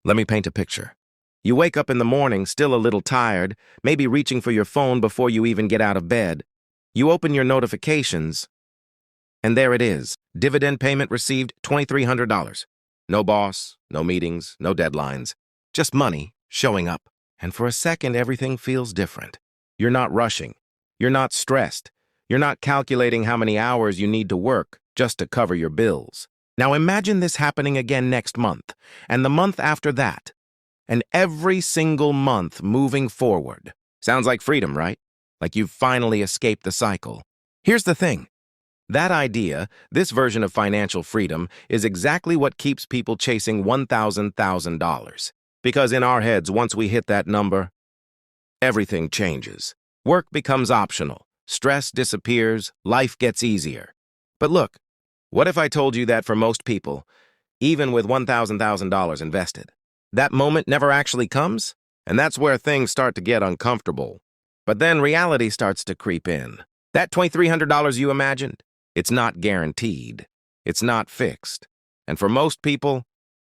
Let me paint a picture. You wake up in the morning still a little tired, maybe reaching for your phone before you even get out of bed. You open your notifications, and there it is. Dividend payment received, $2,300. No boss, no meetings, no deadlines. Just money showing up. And for a second, everything feels different. You're not rushing. You're not stressed. You're not calculating how many hours you need to work just to cover your bills. Now imagine this happening again next month, and the month after that, and every single month moving forward. Sounds like freedom, right? Like you've finally escaped the cycle. Here's the thing. That idea, this version of financial freedom, is exactly what keeps people chasing $1,000. Because in our heads, once we hit that number, everything changes. Work becomes optional. Stress disappears. Life gets easier. But look, what if I told you that for most people, even with $1,000 invested, that moment never actually comes? And that's where things start to get uncomfortable. But then reality starts to creep in. That $2,300 you imagined, it's not guaranteed. It's not fixed. And for most people,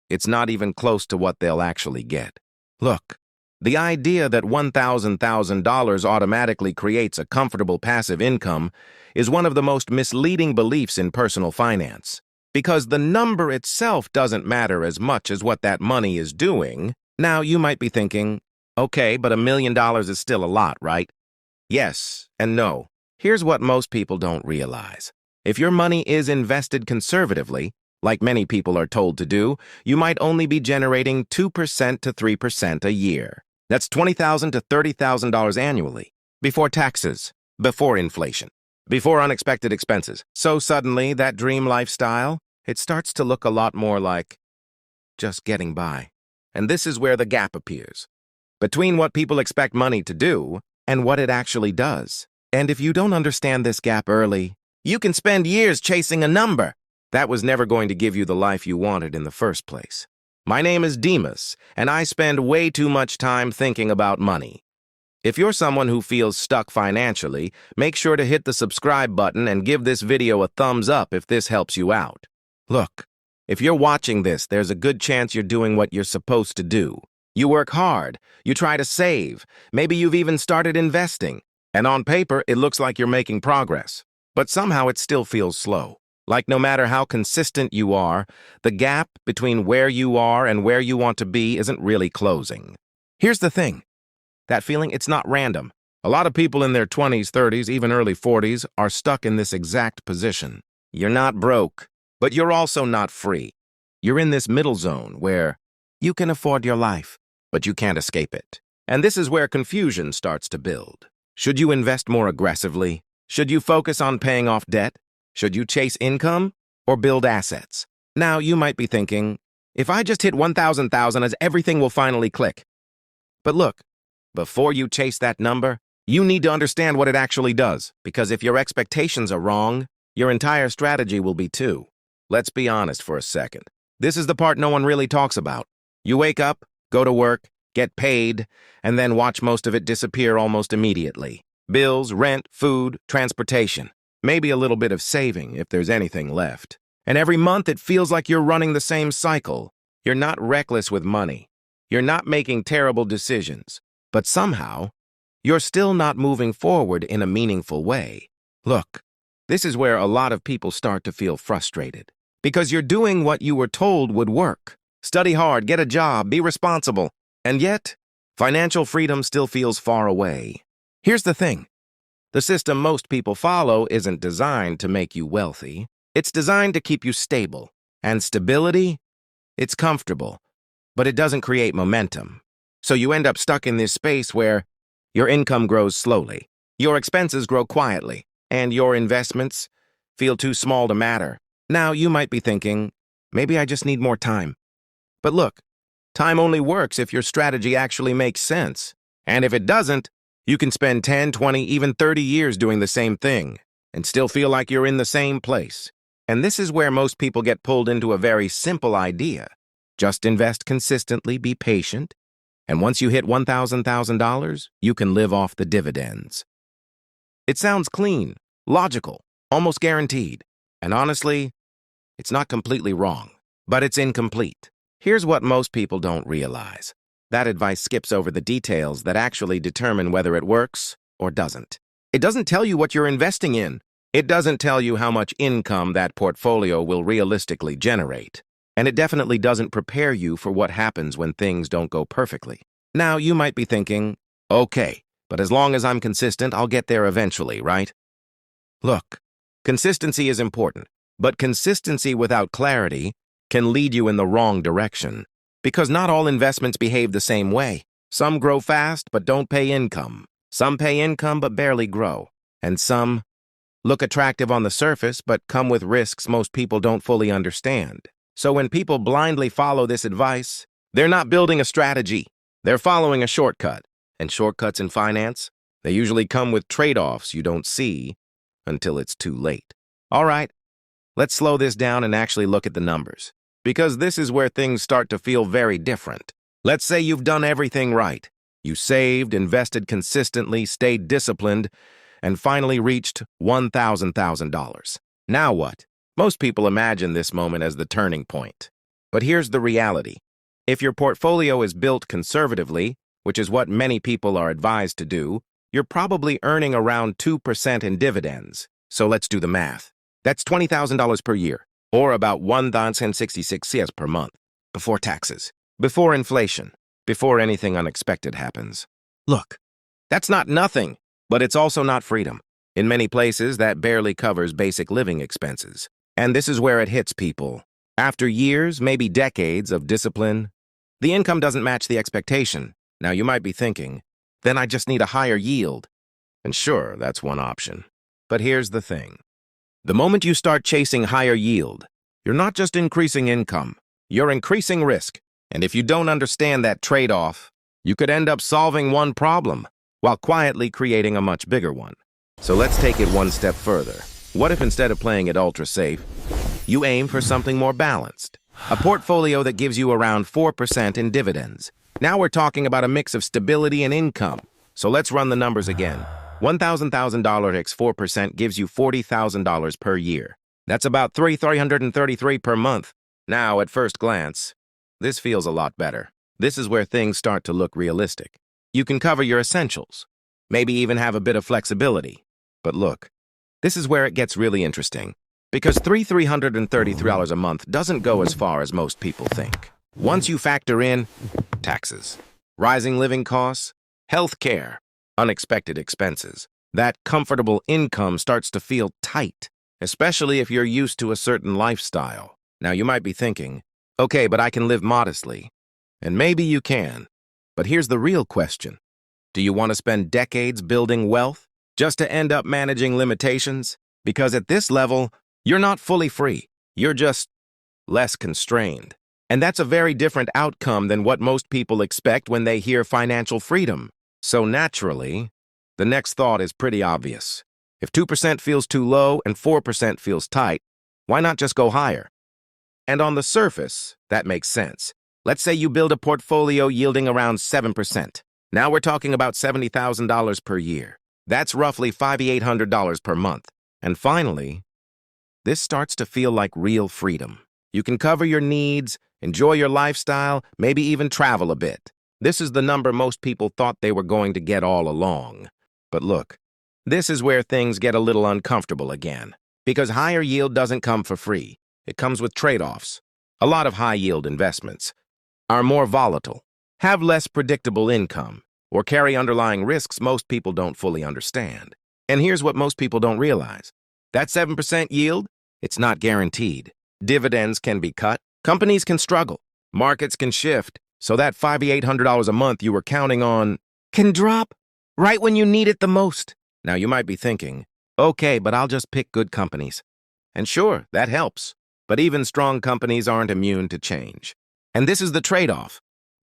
it's not even close to what they'll actually get. Look, the idea that $1,000 automatically creates a comfortable passive income is one of the most misleading beliefs in personal finance. Because the number itself doesn't matter as much as what that money is doing. Now, you might be thinking, okay, but $1 million is still a lot, right? Yes and no. Here's what most people don't realize. If your money is invested conservatively, like many people are told to do, you might only be generating 2% to 3% a year. That's $20,000 to $30,000 annually, before taxes, before inflation, before unexpected expenses. So suddenly, that dream lifestyle, it starts to look a lot more like just getting by. And this is where the gap appears, between what people expect money to do and what it actually does. And if you don't understand this gap early, you can spend years chasing a number that was never going to give you the life you wanted in the first place. My name is Demas, and I spend way too much time thinking about money. If you're someone who feels stuck financially, make sure to hit the subscribe button and give this video a thumbs up if this helps you out. Look, if you're watching this, there's a good chance you're doing what you're supposed to do. You work hard, you try to save, maybe you've even started investing, and on paper, it looks like you're making progress. But somehow it still feels slow. Like no matter how consistent you are, the gap between where you are and where you want to be isn't really closing. Here's the thing. That feeling, it's not random. A lot of people in their 20s, 30s, even early 40s are stuck in this exact position. You're not broke, but you're also not free. You're in this middle zone where you can afford your life, but you can't escape it. And this is where confusion starts to build. Should you invest more aggressively? Should you focus on paying off debt? Should you chase income or build assets? Now, you might be thinking, if I just hit 1,000, as everything will finally click. But look, before you chase that number, you need to understand what it actually does, because if your expectations are wrong, your entire strategy will be too. Let's be honest for a second. This is the part no one really talks about. You wake up, go to work, get paid, and then watch most of it disappear almost immediately. Bills, rent, food, transportation. Maybe a little bit of saving if there's anything left. And every month it feels like you're running the same cycle. You're not reckless with money. You're not making terrible decisions. But somehow, you're still not moving forward in a meaningful way. Look, this is where a lot of people start to feel frustrated. Because you're doing what you were told would work. Study hard, get a job, be responsible. And yet, financial freedom still feels far away. Here's the thing. The system most people follow isn't designed to make you wealthy. It's designed to keep you stable. And stability, it's comfortable, but it doesn't create momentum. So you end up stuck in this space where your income grows slowly, your expenses grow quietly, and your investments feel too small to matter. Now, you might be thinking, maybe I just need more time. But look, time only works if your strategy actually makes sense. And if it doesn't, you can spend 10, 20, even 30 years doing the same thing and still feel like you're in the same place. And this is where most people get pulled into a very simple idea. Just invest consistently, be patient, and once you hit $1,000, you can live off the dividends. It sounds clean, logical, almost guaranteed. And honestly, it's not completely wrong, but it's incomplete. Here's what most people don't realize. That advice skips over the details that actually determine whether it works or doesn't. It doesn't tell you what you're investing in. It doesn't tell you how much income that portfolio will realistically generate. And it definitely doesn't prepare you for what happens when things don't go perfectly. Now, you might be thinking, okay, but as long as I'm consistent, I'll get there eventually, right? Look, consistency is important, but consistency without clarity can lead you in the wrong direction. Because not all investments behave the same way. Some grow fast but don't pay income. Some pay income but barely grow. And some look attractive on the surface but come with risks most people don't fully understand. So when people blindly follow this advice, they're not building a strategy. They're following a shortcut. And shortcuts in finance, they usually come with trade-offs you don't see until it's too late. All right, let's slow this down and actually look at the numbers. Because this is where things start to feel very different. Let's say you've done everything right. You saved, invested consistently, stayed disciplined, and finally reached $1,000. Now what? Most people imagine this moment as the turning point. But here's the reality. If your portfolio is built conservatively, which is what many people are advised to do, you're probably earning around 2% in dividends. So let's do the math. That's $20,000 per year, or about 1,066 CS per month, before taxes, before inflation, before anything unexpected happens. Look, that's not nothing, but it's also not freedom. In many places, that barely covers basic living expenses. And this is where it hits people. After years, maybe decades of discipline, the income doesn't match the expectation. Now you might be thinking, then I just need a higher yield. And sure, that's one option. But here's the thing. The moment you start chasing higher yield, you're not just increasing income, you're increasing risk. And if you don't understand that trade-off, you could end up solving one problem while quietly creating a much bigger one. So let's take it one step further. What if instead of playing it ultra-safe, you aim for something more balanced? A portfolio that gives you around 4% in dividends. Now we're talking about a mix of stability and income. So let's run the numbers again. $1,000 x 4% gives you $40,000 per year. That's about $333 per month. Now, at first glance, this feels a lot better. This is where things start to look realistic. You can cover your essentials, maybe even have a bit of flexibility. But look, this is where it gets really interesting, because $333 a month doesn't go as far as most people think. Once you factor in taxes, rising living costs, health care, unexpected expenses, that comfortable income starts to feel tight, especially if you're used to a certain lifestyle. Now you might be thinking, okay, but I can live modestly. And maybe you can. But here's the real question. Do you want to spend decades building wealth just to end up managing limitations? Because at this level, you're not fully free. You're just less constrained. And that's a very different outcome than what most people expect when they hear financial freedom. So naturally, the next thought is pretty obvious. If 2% feels too low and 4% feels tight, why not just go higher? And on the surface, that makes sense. Let's say you build a portfolio yielding around 7%. Now we're talking about $70,000 per year. That's roughly $5,800 per month. And finally, this starts to feel like real freedom. You can cover your needs, enjoy your lifestyle, maybe even travel a bit. This is the number most people thought they were going to get all along. But look, this is where things get a little uncomfortable again. Because higher yield doesn't come for free. It comes with trade-offs. A lot of high-yield investments are more volatile, have less predictable income, or carry underlying risks most people don't fully understand. And here's what most people don't realize. That 7% yield, it's not guaranteed. Dividends can be cut, companies can struggle, markets can shift, so that $5,800 a month you were counting on can drop right when you need it the most. Now you might be thinking, okay, but I'll just pick good companies. And sure, that helps. But even strong companies aren't immune to change. And this is the trade-off.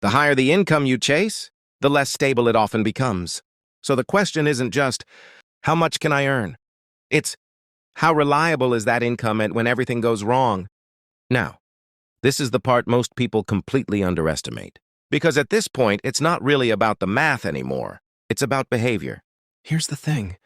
The higher the income you chase, the less stable it often becomes. So the question isn't just, how much can I earn? It's, how reliable is that income when everything goes wrong? Now, this is the part most people completely underestimate. Because at this point, it's not really about the math anymore. It's about behavior. Here's the thing.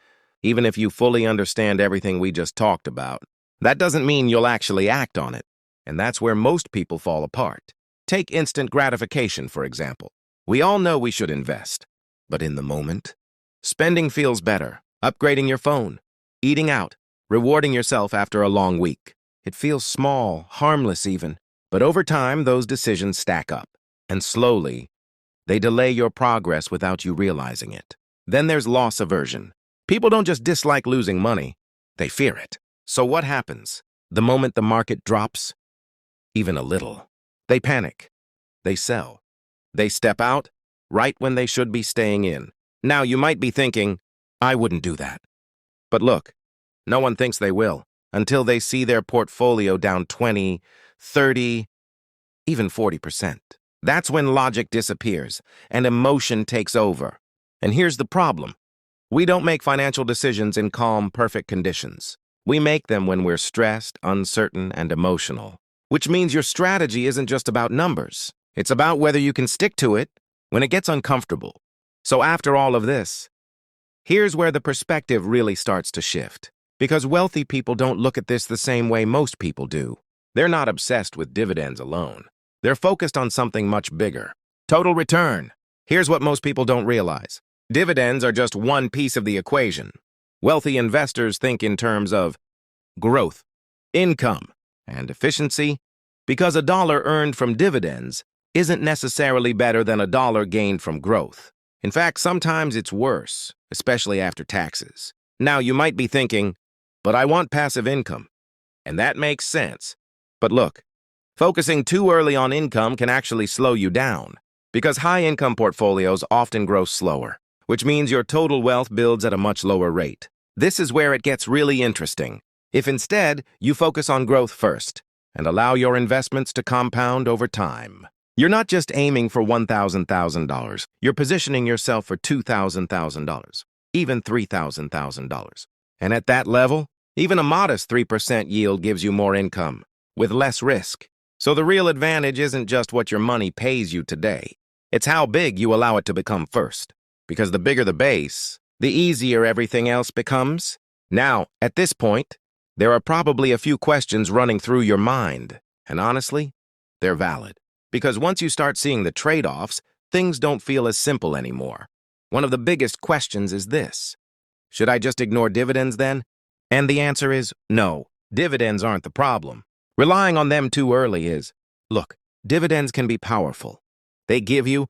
Even if you fully understand everything we just talked about, that doesn't mean you'll actually act on it. And that's where most people fall apart. Take instant gratification, for example. We all know we should invest, but in the moment, spending feels better. Upgrading your phone, eating out, rewarding yourself after a long week. It feels small, harmless even, but over time, those decisions stack up, and slowly, they delay your progress without you realizing it. Then there's loss aversion. People don't just dislike losing money, they fear it. So what happens? The moment the market drops, even a little, they panic, they sell, they step out right when they should be staying in. Now, you might be thinking, I wouldn't do that. But look, no one thinks they will until they see their portfolio down 20, 30, even 40%. That's when logic disappears and emotion takes over. And here's the problem. We don't make financial decisions in calm, perfect conditions. We make them when we're stressed, uncertain, and emotional. Which means your strategy isn't just about numbers. It's about whether you can stick to it when it gets uncomfortable. So after all of this, here's where the perspective really starts to shift. Because wealthy people don't look at this the same way most people do. They're not obsessed with dividends alone. They're focused on something much bigger. Total return. Here's what most people don't realize. Dividends are just one piece of the equation. Wealthy investors think in terms of growth, income, and efficiency, because a dollar earned from dividends isn't necessarily better than a dollar gained from growth. In fact, sometimes it's worse, especially after taxes. Now, you might be thinking, but I want passive income. And that makes sense. But look, focusing too early on income can actually slow you down, because high-income portfolios often grow slower, which means your total wealth builds at a much lower rate. This is where it gets really interesting. If instead, you focus on growth first and allow your investments to compound over time. You're not just aiming for $1,000. You're positioning yourself for $2,000, even $3,000. And at that level, even a modest 3% yield gives you more income, with less risk. So the real advantage isn't just what your money pays you today. It's how big you allow it to become first. Because the bigger the base, the easier everything else becomes. Now, at this point, there are probably a few questions running through your mind. And honestly, they're valid. Because once you start seeing the trade-offs, things don't feel as simple anymore. One of the biggest questions is this. Should I just ignore dividends then? And the answer is no. Dividends aren't the problem. Relying on them too early is, look, dividends can be powerful. They give you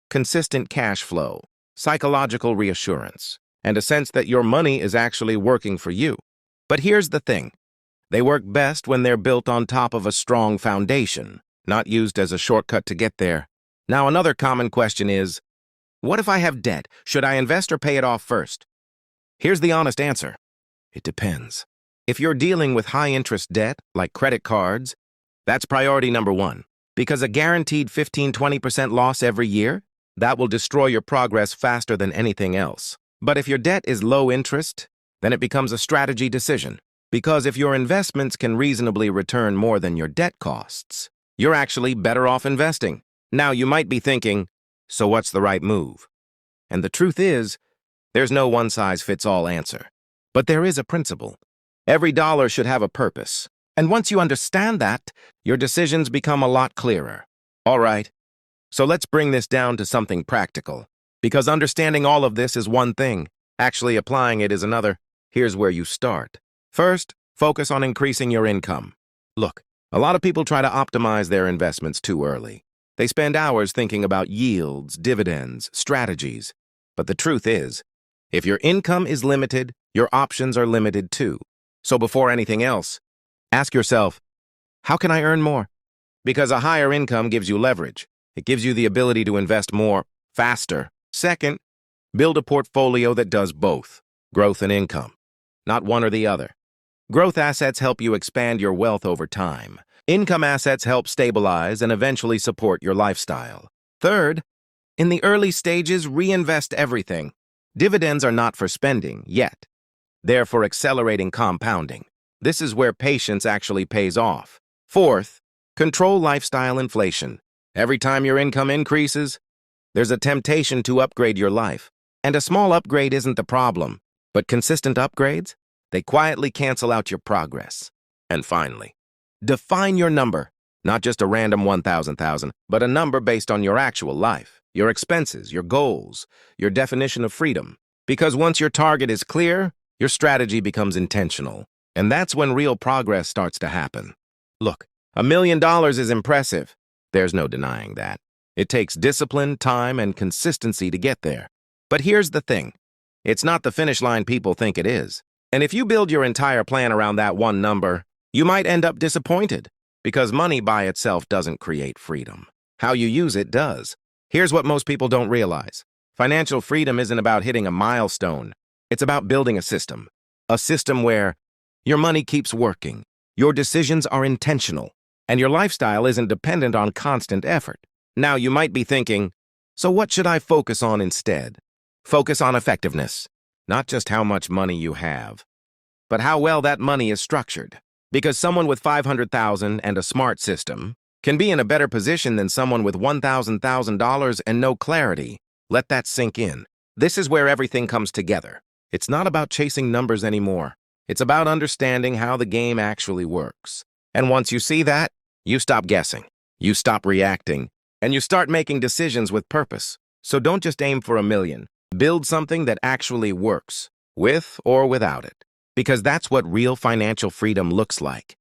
consistent cash flow, psychological reassurance, and a sense that your money is actually working for you. But here's the thing. They work best when they're built on top of a strong foundation, not used as a shortcut to get there. Now, another common question is, what if I have debt? Should I invest or pay it off first? Here's the honest answer. It depends. If you're dealing with high-interest debt, like credit cards, that's priority number one. Because a guaranteed 15–20% loss every year, that will destroy your progress faster than anything else. But if your debt is low interest, then it becomes a strategy decision. Because if your investments can reasonably return more than your debt costs, you're actually better off investing. Now, you might be thinking, so what's the right move? And the truth is, there's no one-size-fits-all answer. But there is a principle. Every dollar should have a purpose. And once you understand that, your decisions become a lot clearer. All right, so let's bring this down to something practical. Because understanding all of this is one thing. Actually applying it is another. Here's where you start. First, focus on increasing your income. Look, a lot of people try to optimize their investments too early. They spend hours thinking about yields, dividends, strategies. But the truth is, if your income is limited, your options are limited too. So before anything else, ask yourself, how can I earn more? Because a higher income gives you leverage. It gives you the ability to invest more, faster. Second, build a portfolio that does both, growth and income, not one or the other. Growth assets help you expand your wealth over time. Income assets help stabilize and eventually support your lifestyle. Third, in the early stages, reinvest everything. Dividends are not for spending yet. They're for accelerating compounding. This is where patience actually pays off. Fourth, control lifestyle inflation. Every time your income increases, there's a temptation to upgrade your life. And a small upgrade isn't the problem, but consistent upgrades, they quietly cancel out your progress. And finally, define your number. Not just a random 1,000, but a number based on your actual life, your expenses, your goals, your definition of freedom. Because once your target is clear, your strategy becomes intentional. And that's when real progress starts to happen. Look, $1 million is impressive. There's no denying that. It takes discipline, time, and consistency to get there. But here's the thing. It's not the finish line people think it is. And if you build your entire plan around that one number, you might end up disappointed. Because money by itself doesn't create freedom. How you use it does. Here's what most people don't realize. Financial freedom isn't about hitting a milestone. It's about building a system. A system where your money keeps working, your decisions are intentional, and your lifestyle isn't dependent on constant effort. Now, you might be thinking, so what should I focus on instead? Focus on effectiveness. Not just how much money you have, but how well that money is structured. Because someone with $500,000 and a smart system can be in a better position than someone with $1,000 and no clarity. Let that sink in. This is where everything comes together. It's not about chasing numbers anymore. It's about understanding how the game actually works. And once you see that, you stop guessing, you stop reacting, and you start making decisions with purpose. So don't just aim for $1 million. Build something that actually works, with or without it. Because that's what real financial freedom looks like.